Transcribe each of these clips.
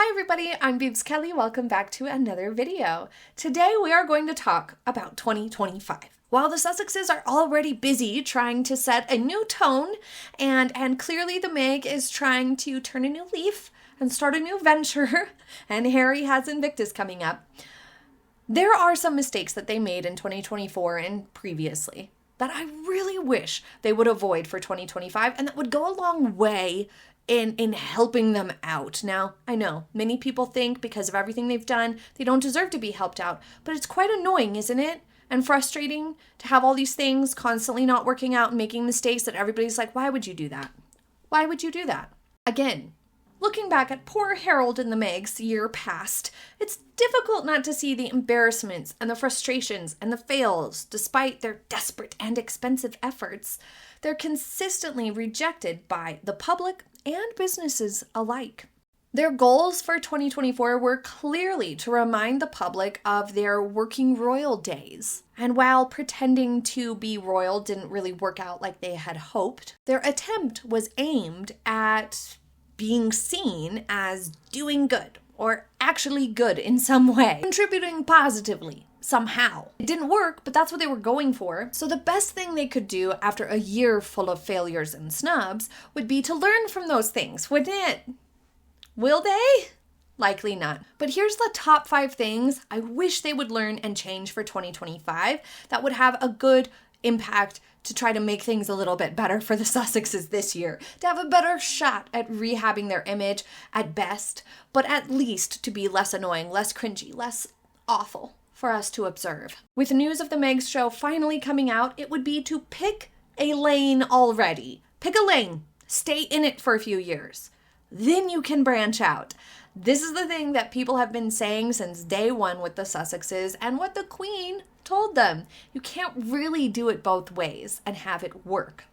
Hi everybody, I'm Beebs Kelley. Welcome back to another video. Today we are going to talk about 2025. While the Sussexes are already busy trying to set a new tone, and clearly the Meg is trying to turn a new leaf and start a new venture, and Harry has Invictus coming up, there are some mistakes that they made in 2024 and previously that I really wish they would avoid for 2025, and that would go a long way in helping them out. Now, I know many people think because of everything they've done, they don't deserve to be helped out, but it's quite annoying, isn't it? And frustrating to have all these things constantly not working out and making mistakes that everybody's like, why would you do that? Why would you do that? Again, looking back at poor Harold and the Megs year past, it's difficult not to see the embarrassments and the frustrations and the fails. Despite their desperate and expensive efforts, they're consistently rejected by the public and businesses alike. Their goals for 2024 were clearly to remind the public of their working royal days. And while pretending to be royal didn't really work out like they had hoped, their attempt was aimed at being seen as doing good, or actually good in some way, contributing positively somehow. It didn't work, but that's what they were going for. So the best thing they could do after a year full of failures and snubs would be to learn from those things, wouldn't it? Will they? Likely not. But here's the top 5 things I wish they would learn and change for 2025 that would have a good impact to try to make things a little bit better for the Sussexes this year, to have a better shot at rehabbing their image at best, but at least to be less annoying, less cringy, less awful for us to observe. With news of the Meg's show finally coming out, it would be to pick a lane already. Pick a lane. Stay in it for a few years. Then you can branch out. This is the thing that people have been saying since day one with the Sussexes and what the Queen told them. You can't really do it both ways and have it work.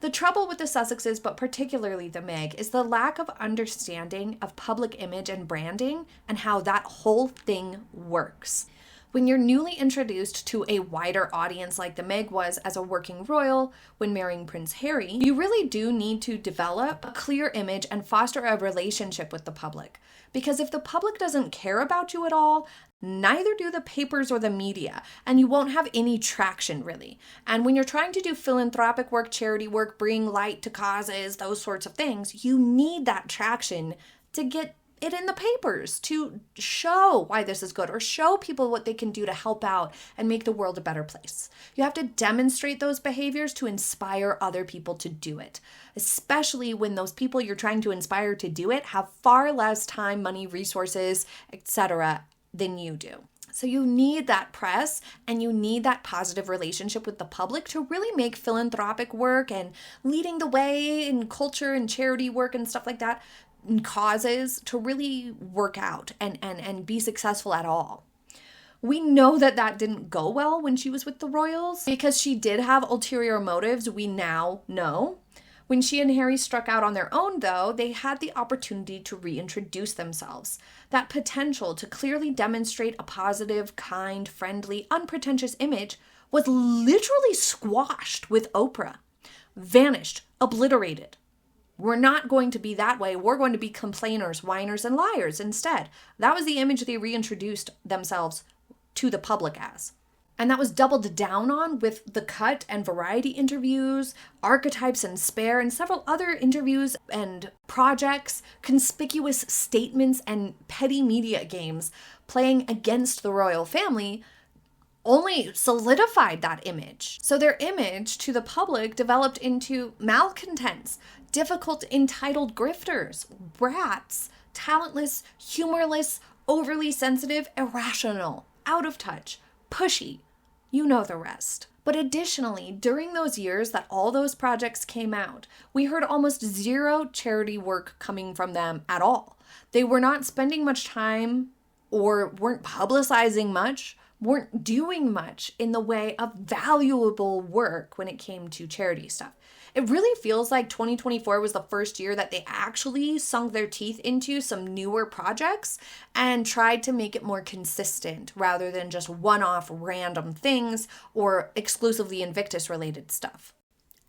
The trouble with the Sussexes, but particularly the Meg, is the lack of understanding of public image and branding and how that whole thing works. When you're newly introduced to a wider audience like the Meg was as a working royal when marrying Prince Harry, you really do need to develop a clear image and foster a relationship with the public. Because if the public doesn't care about you at all, neither do the papers or the media, and you won't have any traction really. And when you're trying to do philanthropic work, charity work, bring light to causes, those sorts of things, you need that traction to get it in the papers, to show why this is good or show people what they can do to help out and make the world a better place. You have to demonstrate those behaviors to inspire other people to do it, especially when those people you're trying to inspire to do it have far less time, money, resources, etc. than you do. So you need that press and you need that positive relationship with the public to really make philanthropic work and leading the way in culture and charity work and stuff like that, causes to really work out and be successful at all. We know that didn't go well when she was with the royals because she did have ulterior motives, we now know. When she and Harry struck out on their own, though, they had the opportunity to reintroduce themselves. That potential to clearly demonstrate a positive, kind, friendly, unpretentious image was literally squashed with Oprah. Vanished, obliterated. We're not going to be that way. We're going to be complainers, whiners, and liars instead. That was the image they reintroduced themselves to the public as. And that was doubled down on with The Cut and Variety interviews, Archetypes and Spare, and several other interviews and projects, conspicuous statements, and petty media games playing against the royal family only solidified that image. So their image to the public developed into malcontents, difficult, entitled grifters, brats, talentless, humorless, overly sensitive, irrational, out of touch, pushy. You know the rest. But additionally, during those years that all those projects came out, we heard almost zero charity work coming from them at all. They were not spending much time or weren't publicizing much, weren't doing much in the way of valuable work when it came to charity stuff. It really feels like 2024 was the first year that they actually sunk their teeth into some newer projects and tried to make it more consistent rather than just one-off random things or exclusively Invictus related stuff.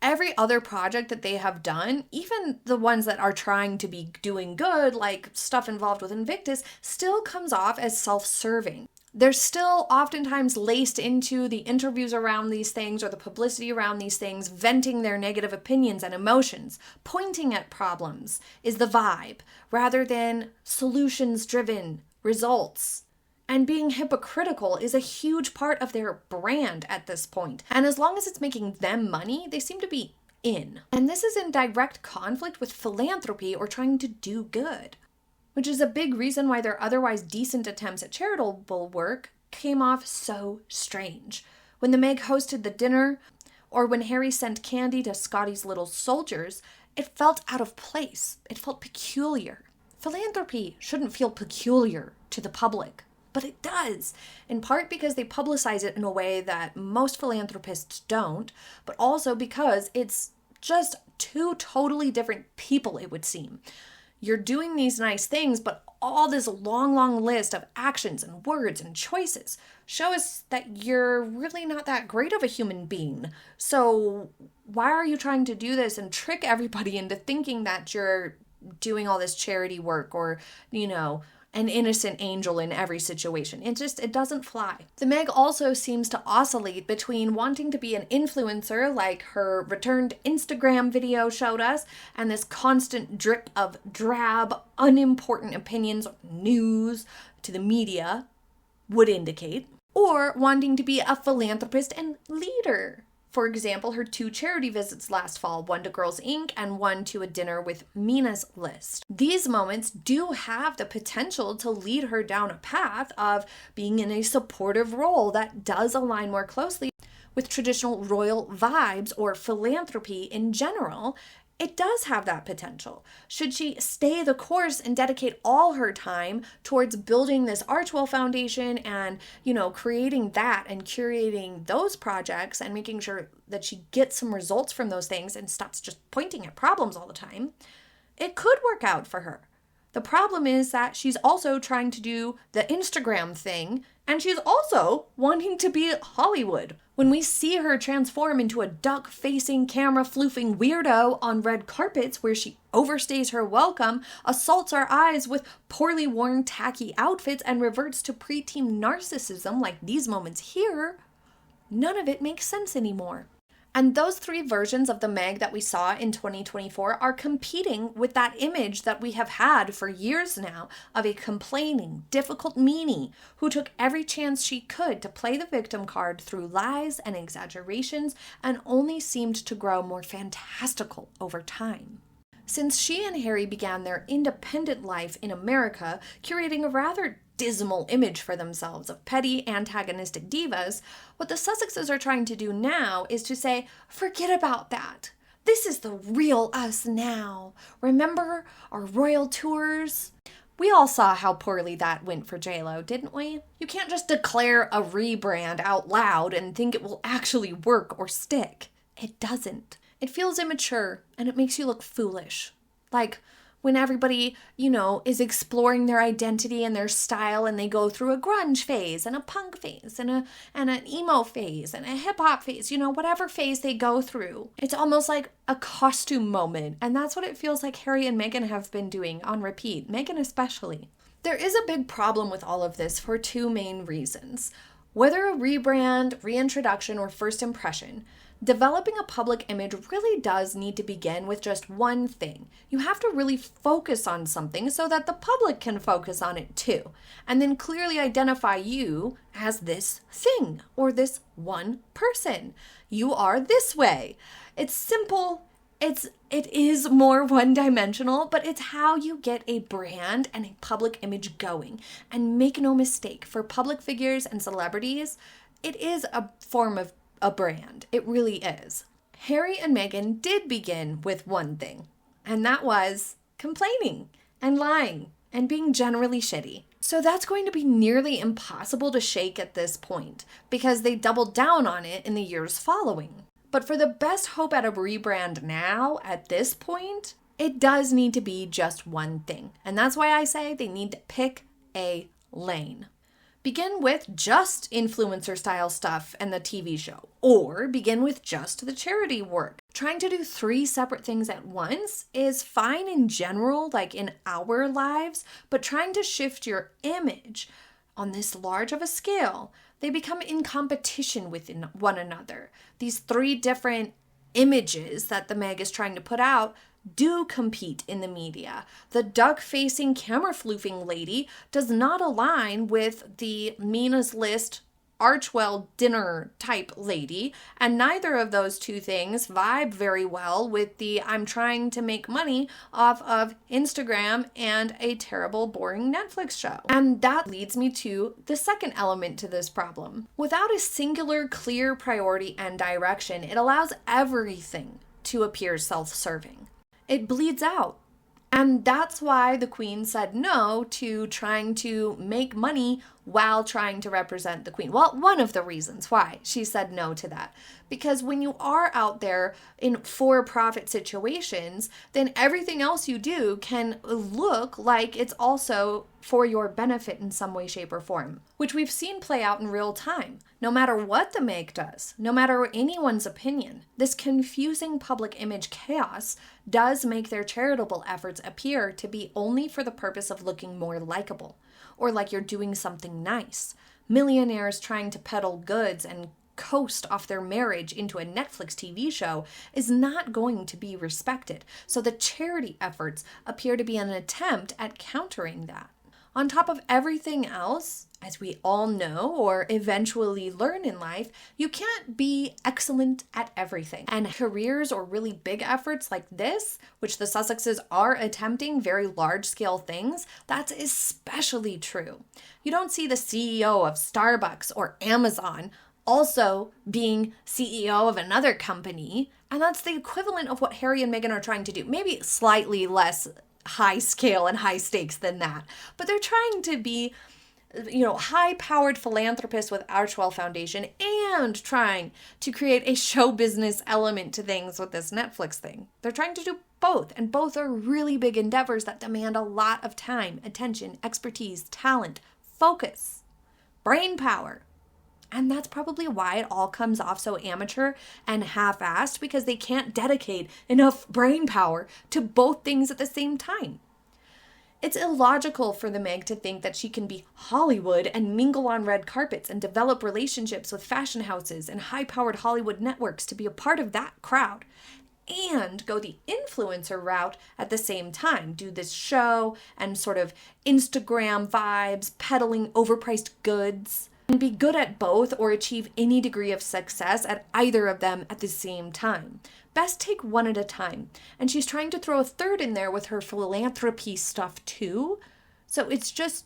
every other project that they have done, even the ones that are trying to be doing good, like stuff involved with Invictus, still comes off as self-serving. They're still oftentimes laced into the interviews around these things or the publicity around these things, venting their negative opinions and emotions. Pointing at problems is the vibe, rather than solutions-driven results. And being hypocritical is a huge part of their brand at this point. And as long as it's making them money, they seem to be in. And this is in direct conflict with philanthropy or trying to do good, which is a big reason why their otherwise decent attempts at charitable work came off so strange. When the Meg hosted the dinner, or when Harry sent candy to Scotty's little soldiers, it felt out of place. It felt peculiar. Philanthropy shouldn't feel peculiar to the public. But it does, in part because they publicize it in a way that most philanthropists don't, but also because it's just two totally different people, it would seem. You're doing these nice things, but all this long list of actions and words and choices show us that you're really not that great of a human being. So why are you trying to do this and trick everybody into thinking that you're doing all this charity work or, an innocent angel in every situation? It doesn't fly. The Meg also seems to oscillate between wanting to be an influencer, like her returned Instagram video showed us, and this constant drip of drab, unimportant opinions, news to the media would indicate, or wanting to be a philanthropist and leader. For example, her 2 charity visits last fall, one to Girls Inc. and one to a dinner with Mina's List. These moments do have the potential to lead her down a path of being in a supportive role that does align more closely with traditional royal vibes or philanthropy in general. It does have that potential. Should she stay the course and dedicate all her time towards building this Archwell Foundation and, creating that and curating those projects and making sure that she gets some results from those things and stops just pointing at problems all the time, it could work out for her. The problem is that she's also trying to do the Instagram thing, and she's also wanting to be Hollywood. When we see her transform into a duck-facing, camera-floofing weirdo on red carpets where she overstays her welcome, assaults our eyes with poorly worn, tacky outfits, and reverts to preteen narcissism like these moments here, none of it makes sense anymore. And those 3 versions of the Meg that we saw in 2024 are competing with that image that we have had for years now of a complaining, difficult meanie who took every chance she could to play the victim card through lies and exaggerations and only seemed to grow more fantastical over time. Since she and Harry began their independent life in America, curating a rather dismal image for themselves of petty, antagonistic divas, what the Sussexes are trying to do now is to say, forget about that. This is the real us now. Remember our royal tours? We all saw how poorly that went for JLo, didn't we? You can't just declare a rebrand out loud and think it will actually work or stick. It doesn't. It feels immature and it makes you look foolish. Like when everybody, is exploring their identity and their style and they go through a grunge phase and a punk phase and an emo phase and a hip hop phase, whatever phase they go through. It's almost like a costume moment. And that's what it feels like Harry and Meghan have been doing on repeat, Meghan especially. There is a big problem with all of this for 2 main reasons. Whether a rebrand, reintroduction, or first impression, developing a public image really does need to begin with just one thing. You have to really focus on something so that the public can focus on it too, and then clearly identify you as this thing or this one person. You are this way. It's simple. It is more one-dimensional, but it's how you get a brand and a public image going. And make no mistake, for public figures and celebrities, it is a form of a brand. It really is. Harry and Meghan did begin with one thing, and that was complaining and lying and being generally shitty. So that's going to be nearly impossible to shake at this point because they doubled down on it in the years following. But for the best hope at a rebrand now, at this point, it does need to be just one thing. And that's why I say they need to pick a lane. Begin with just influencer style stuff and the TV show, or begin with just the charity work. trying to do 3 separate things at once is fine in general, like in our lives, but trying to shift your image on this large of a scale, they become in competition with one another. These 3 different images that the Meg is trying to put out do compete in the media. The duck-facing, camera-floofing lady does not align with the Mina's List Archwell dinner type lady, and neither of those 2 things vibe very well with the I'm trying to make money off of Instagram and a terrible, boring Netflix show. And that leads me to the second element to this problem. Without a singular, clear priority and direction, it allows everything to appear self-serving. It bleeds out. And that's why the Queen said no to trying to make money while trying to represent the Queen. Well, one of the reasons why she said no to that. Because when you are out there in for-profit situations, then everything else you do can look like it's also for your benefit in some way, shape, or form, which we've seen play out in real time. No matter what the Meg does, no matter anyone's opinion, this confusing public image chaos does make their charitable efforts appear to be only for the purpose of looking more likable, or like you're doing something nice. Millionaires trying to peddle goods and coast off their marriage into a Netflix TV show is not going to be respected. So the charity efforts appear to be an attempt at countering that. On top of everything else, as we all know or eventually learn in life, you can't be excellent at everything. And careers or really big efforts like this, which the Sussexes are attempting, very large-scale things, that's especially true. You don't see the CEO of Starbucks or Amazon also being CEO of another company, and that's the equivalent of what Harry and Meghan are trying to do. Maybe slightly less high scale and high stakes than that, but they're trying to be, high-powered philanthropists with Archwell Foundation and trying to create a show business element to things with this Netflix thing. They're trying to do both, and both are really big endeavors that demand a lot of time, attention, expertise, talent, focus, brain power. And that's probably why it all comes off so amateur and half-assed, because they can't dedicate enough brain power to both things at the same time. It's illogical for the Meg to think that she can be Hollywood and mingle on red carpets and develop relationships with fashion houses and high-powered Hollywood networks to be a part of that crowd, and go the influencer route at the same time, do this show and sort of Instagram vibes, peddling overpriced goods, and be good at both or achieve any degree of success at either of them at the same time. Best take one at a time. And she's trying to throw a third in there with her philanthropy stuff too. So it's just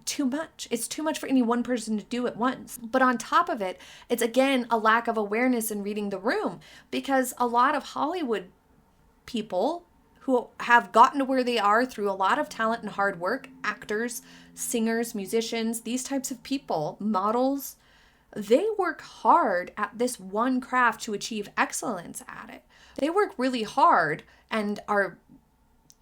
too much. It's too much for any one person to do at once. But on top of it, it's again a lack of awareness in reading the room, because a lot of Hollywood people who have gotten to where they are through a lot of talent and hard work, actors, singers, musicians, these types of people, models, they work hard at this one craft to achieve excellence at it. They work really hard and are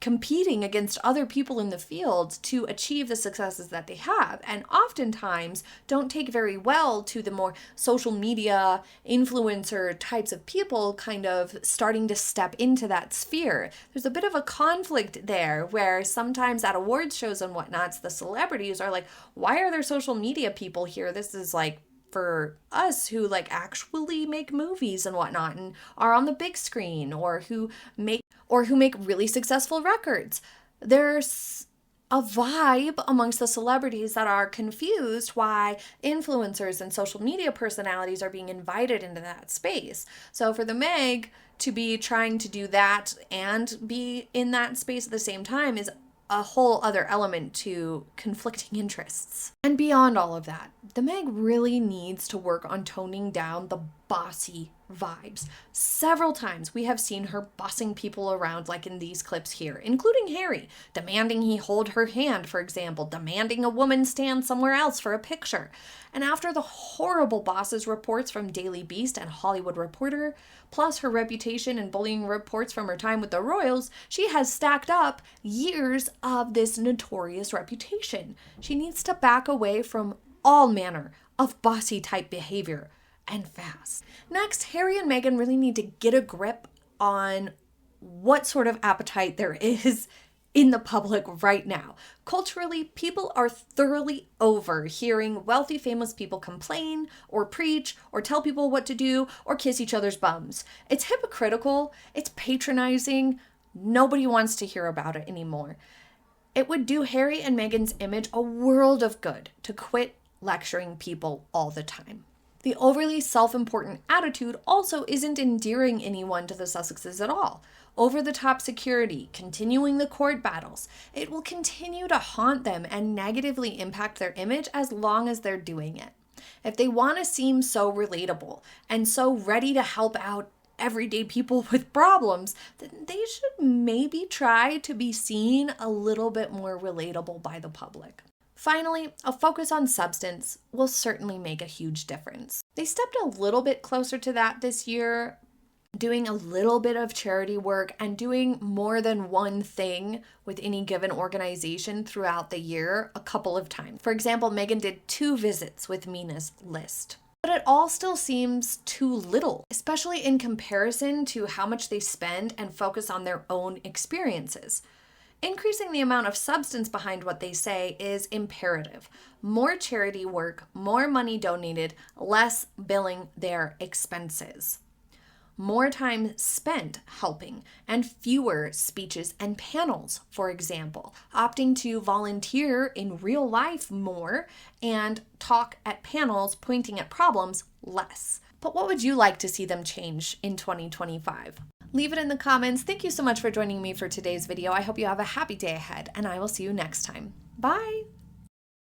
competing against other people in the field to achieve the successes that they have, and oftentimes don't take very well to the more social media influencer types of people kind of starting to step into that sphere. There's a bit of a conflict there where sometimes at awards shows and whatnots, the celebrities are like, why are there social media people here? This is like for us who like actually make movies and whatnot and are on the big screen, or who make really successful records. There's a vibe amongst the celebrities that are confused why influencers and social media personalities are being invited into that space. So for the Meg to be trying to do that and be in that space at the same time is a whole other element to conflicting interests. And beyond all of that, the Meg really needs to work on toning down the bossy vibes. Several times we have seen her bossing people around, like in these clips here, including Harry, demanding he hold her hand, for example, demanding a woman stand somewhere else for a picture. And after the horrible bosses reports from Daily Beast and Hollywood Reporter, plus her reputation and bullying reports from her time with the royals, she has stacked up years of this notorious reputation. She needs to back away from all manner of bossy type behavior, and fast. Next, Harry and Meghan really need to get a grip on what sort of appetite there is in the public right now. Culturally, people are thoroughly over hearing wealthy, famous people complain or preach or tell people what to do or kiss each other's bums. It's hypocritical. It's patronizing. Nobody wants to hear about it anymore. It would do Harry and Meghan's image a world of good to quit lecturing people all the time. The overly self-important attitude also isn't endearing anyone to the Sussexes at all. Over-the-top security, continuing the court battles, it will continue to haunt them and negatively impact their image as long as they're doing it. If they want to seem so relatable and so ready to help out everyday people with problems, then they should maybe try to be seen a little bit more relatable by the public. Finally, a focus on substance will certainly make a huge difference. They stepped a little bit closer to that this year, doing a little bit of charity work and doing more than one thing with any given organization throughout the year a couple of times. For example, Meghan did 2 visits with Mina's list. But it all still seems too little, especially in comparison to how much they spend and focus on their own experiences. Increasing the amount of substance behind what they say is imperative. More charity work, more money donated, less billing their expenses. More time spent helping, and fewer speeches and panels, for example, opting to volunteer in real life more and talk at panels pointing at problems less. But what would you like to see them change in 2025? Leave it in the comments. Thank you so much for joining me for today's video. I hope you have a happy day ahead, and I will see you next time. Bye!